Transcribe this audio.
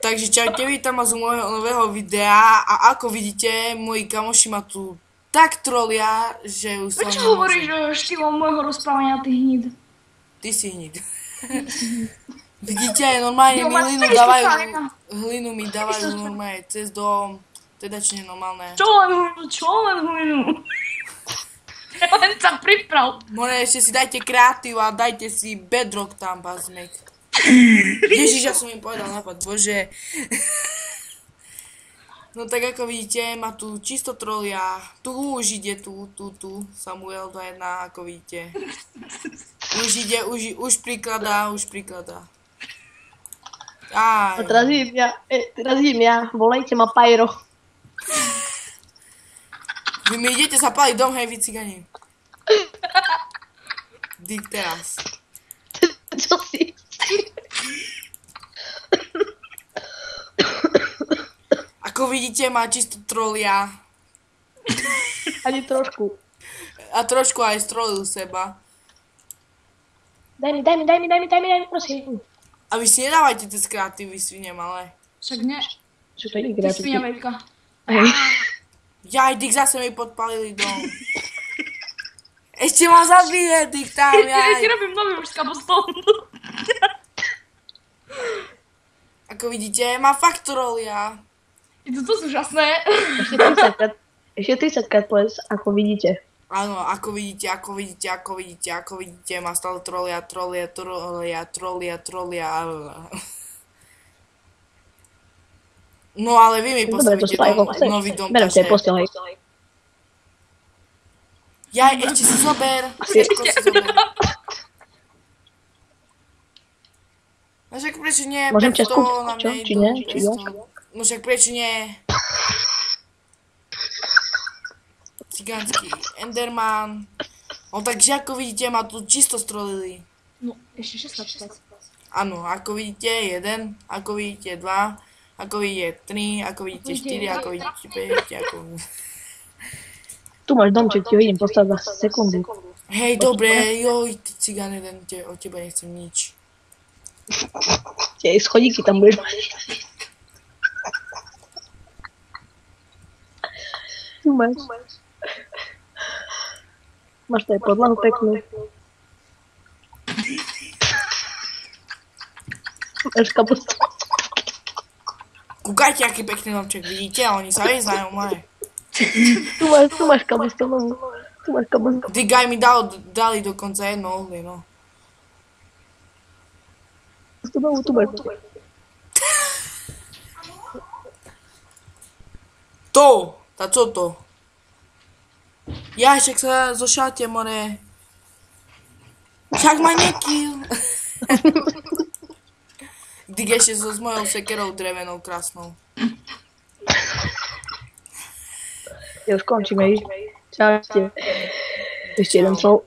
Takže čaute, vítam vás u môjho nového videa a ako vidíte, moji kamoši ma tu tak trolia, že už sa Prečo hovoríš štýlom môjho rozprávania, ty hnid? Ty si hnid. Vidíte, normálne mi hlinu mi dávajú normálne cez dom, teda či nenormálne. Čo len hlinu? Len sa priprav. More, ešte si dajte kreatív a dajte si bedrock tam, bazmek. Ježiš, ja som im povedal nápad, bože. No tak ako vidíte, ma tu čisto trolia. Tu už ide, tu, Samuel 2.1, ako vidíte. Už ide, už prikladá. A teraz idem ja, volejte ma Pyro. Vy mi idete zapáliť dom, hej, vy cigani. Dík teraz. Čo si? Ako vidíte, ma čisto trolia. Ani trošku. A trošku aj strolil seba. Daj mi, prosím. A vy si nedávajte tie kreatívy, svine malé. Však ne. Čo to je Ty svinia veľká. Jaj, Dík, zase mi podpalili dom. Ešte ma zabije, Dík, tam, Ja ti jaj. robím nový už s kabostom. Ako vidíte, ma fakt trolia. Je to dosť úžasné. Ešte 30 krát povedz, ako vidíte. Áno, ako vidíte, ma stále trolia. No ale vy mi postavíte nový dom, takže... Berem hej. Jaj, ešte si zober. Všetko si zober. No však prečo nie? Môžem 500 ťa skúsiť, na čo? mne Či idú, nie? 500. No však prečo nie? Cigánsky Enderman. No takže ako vidíte, ma tu čisto strolili. No, ešte 16. Áno, ako vidíte 1, ako vidíte 2, ako vidíte 3, ako vidíte 4, ako vidíte 5, ako... Tu máš domček, ti ho idem postaviť za sekundu. Hej, dobre, joj, ty cigán jeden, od teba nechcem nič. Tie schodíky tam budeš mať. Tu máš. Máš to aj podlahu peknú. Máš kapustu. Kúkajte, aký pekný domček, vidíte? Oni sa vyznajú, moje. Tu máš kapustu. Digaj mi dali dokonca jedno uhlie, no. Tu máš. To! Tá co to? Ja však sa zošáte, more. Však ma nekill. Dig ešte s mojou sekerou drevenou krásnou. Ja už končíme, Čaute. Ešte jeden troll.